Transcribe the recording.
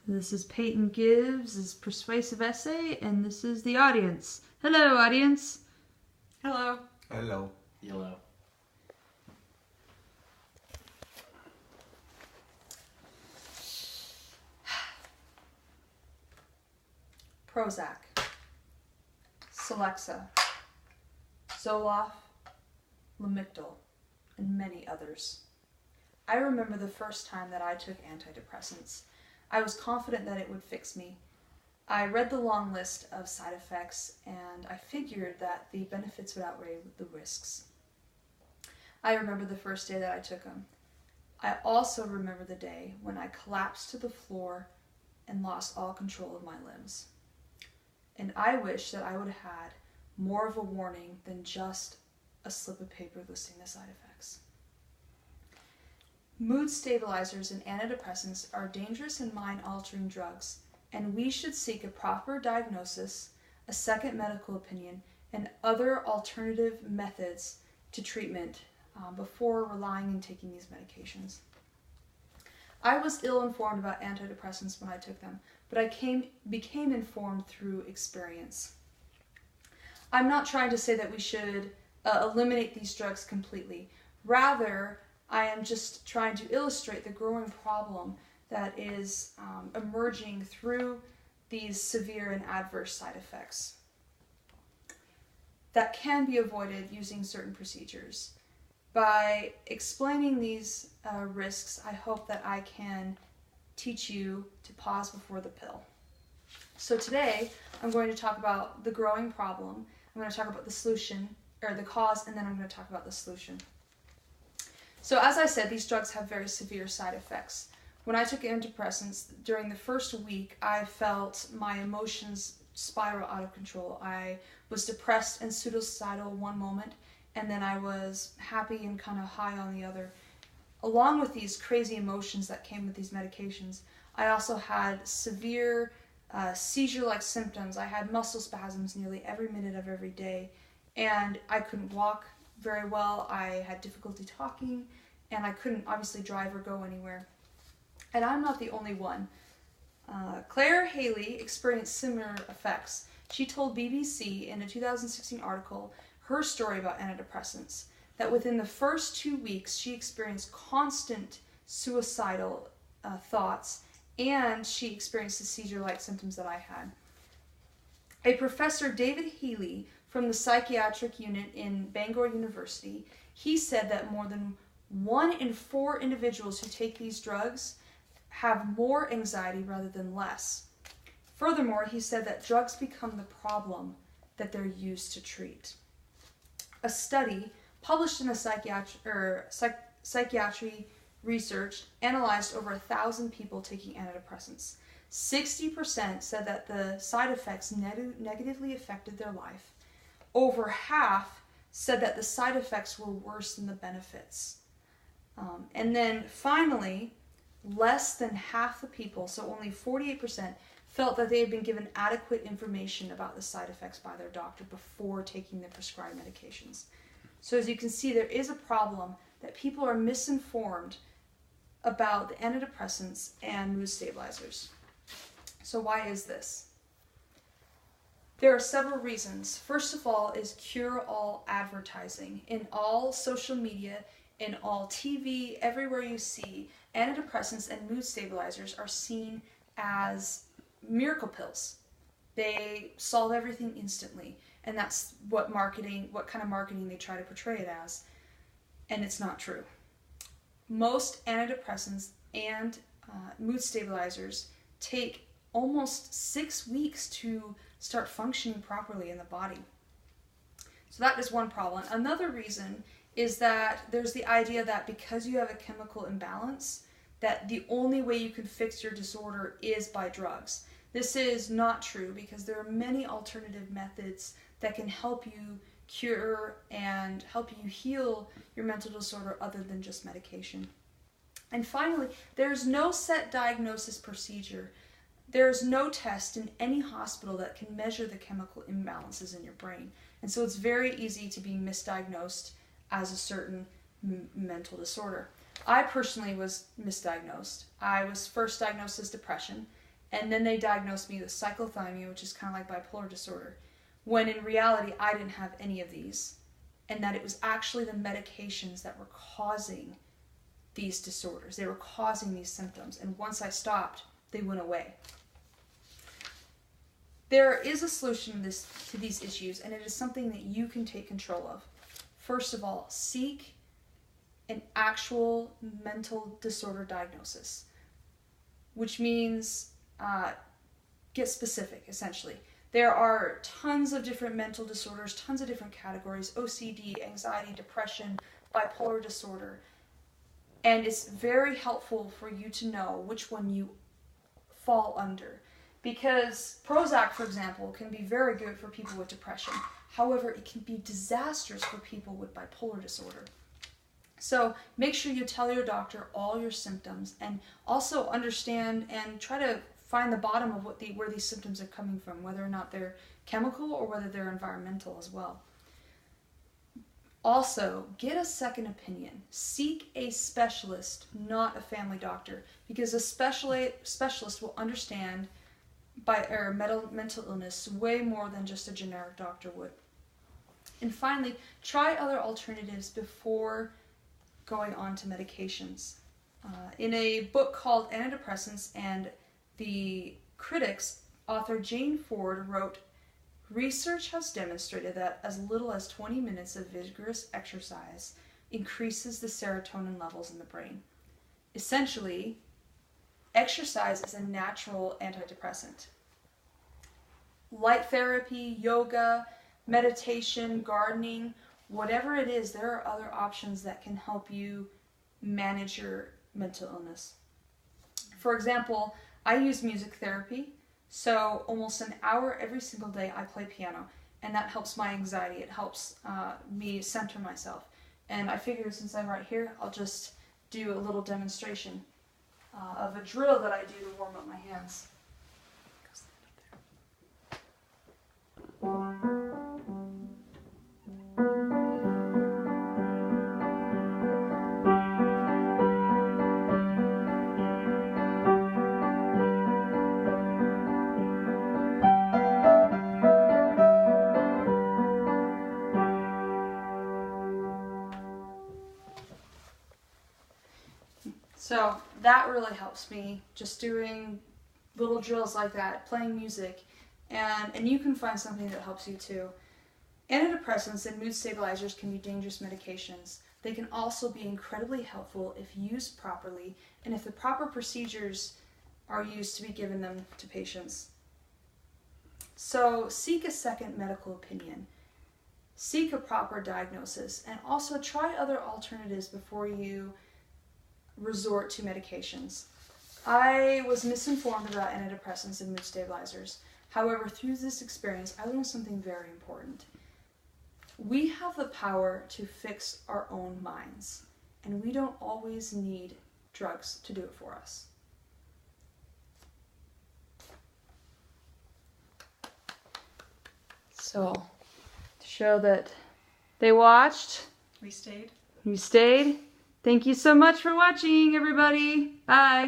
This is Peyton Gibbs' Persuasive Essay, and this is the audience. Hello, audience. Hello. Hello. Hello. Prozac, Celexa, Zoloft, Lamictal, and many others. I remember the first time that I took antidepressants. I was confident that it would fix me. I read the long list of side effects, and I figured that the benefits would outweigh the risks. I remember the first day that I took them. I also remember the day when I collapsed to the floor and lost all control of my limbs. And I wish that I would have had more of a warning than just a slip of paper listing the side effects. Mood stabilizers and antidepressants are dangerous and mind-altering drugs, and we should seek a proper diagnosis, a second medical opinion, and other alternative methods to treatment before relying and taking these medications. I was ill-informed about antidepressants when I took them, but I became informed through experience. I'm not trying to say that we should eliminate these drugs completely. Rather, I am just trying to illustrate the growing problem that is emerging through these severe and adverse side effects that can be avoided using certain procedures. By explaining these risks, I hope that I can teach you to pause before the pill. So today, I'm going to talk about the growing problem. I'm going to talk about the solution, or the cause, and then I'm going to talk about the solution. So as I said, these drugs have very severe side effects. When I took antidepressants, during the first week, I felt my emotions spiral out of control. I was depressed and suicidal one moment, and then I was happy and kind of high on the other. Along with these crazy emotions that came with these medications, I also had severe seizure-like symptoms. I had muscle spasms nearly every minute of every day, and I couldn't walk very well. I had difficulty talking, and I couldn't obviously drive or go anywhere. And I'm not the only one. Claire Haley experienced similar effects. She told BBC in a 2016 article her story about antidepressants, that within the first 2 weeks she experienced constant suicidal thoughts, and she experienced the seizure-like symptoms that I had. A professor, David Healy, from the psychiatric unit in Bangor University, he said that more than 1 in 4 individuals who take these drugs have more anxiety rather than less. Furthermore, he said that drugs become the problem that they're used to treat. A study published in a psychiatry research analyzed over 1,000 people taking antidepressants. 60% said that the side effects negatively affected their life. Over half said that the side effects were worse than the benefits. And then finally, less than half the people, so only 48%, felt that they had been given adequate information about the side effects by their doctor before taking the prescribed medications. So as you can see, there is a problem that people are misinformed about the antidepressants and mood stabilizers. So why is this? There are several reasons. First of all is cure-all advertising. In all social media, in all TV, everywhere you see, antidepressants and mood stabilizers are seen as miracle pills. They solve everything instantly, and that's what kind of marketing they try to portray it as, and it's not true. Most antidepressants and mood stabilizers take almost 6 weeks to start functioning properly in the body. So that is one problem. Another reason is that there's the idea that because you have a chemical imbalance, that the only way you can fix your disorder is by drugs. This is not true, because there are many alternative methods that can help you cure and help you heal your mental disorder other than just medication. And finally, there's no set diagnosis procedure. There's no test in any hospital that can measure the chemical imbalances in your brain. And so it's very easy to be misdiagnosed as a certain mental disorder. I personally was misdiagnosed. I was first diagnosed as depression, And then they diagnosed me with cyclothymia, which is kind of like bipolar disorder, when in reality I didn't have any of these, and that it was actually the medications that were causing these disorders. They were causing these symptoms, and once I stopped, they went away. There is a solution to these issues, and it is something that you can take control of. First of all, seek an actual mental disorder diagnosis, which means get specific, essentially. There are tons of different mental disorders, tons of different categories: OCD, anxiety, depression, bipolar disorder. And it's very helpful for you to know which one you fall under. Because Prozac, for example, can be very good for people with depression. However, it can be disastrous for people with bipolar disorder. So make sure you tell your doctor all your symptoms, and also understand and try to find the bottom of where these symptoms are coming from, whether or not they're chemical or whether they're environmental as well. Also, get a second opinion. Seek a specialist, not a family doctor, because a specialist will understand mental illness way more than just a generic doctor would. And finally, try other alternatives before going on to medications. In a book called Antidepressants and the Critics, author Jane Ford wrote, "Research has demonstrated that as little as 20 minutes of vigorous exercise increases the serotonin levels in the brain." Essentially, exercise is a natural antidepressant. Light therapy, yoga, meditation, gardening, whatever it is, there are other options that can help you manage your mental illness. For example, I use music therapy, so almost an hour every single day I play piano, and that helps my anxiety. It helps me center myself. And I figured since I'm right here, I'll just do a little demonstration of a drill that I do to warm up my hands. So that really helps me, just doing little drills like that, playing music, and you can find something that helps you too. Antidepressants and mood stabilizers can be dangerous medications. They can also be incredibly helpful if used properly and if the proper procedures are used to be given them to patients. So seek a second medical opinion. Seek a proper diagnosis, and also try other alternatives before you resort to medications. I was misinformed about antidepressants and mood stabilizers. However, through this experience, I learned something very important. We have the power to fix our own minds, and we don't always need drugs to do it for us. So, to show that they watched, we stayed. You stayed. Thank you so much for watching, everybody. Bye.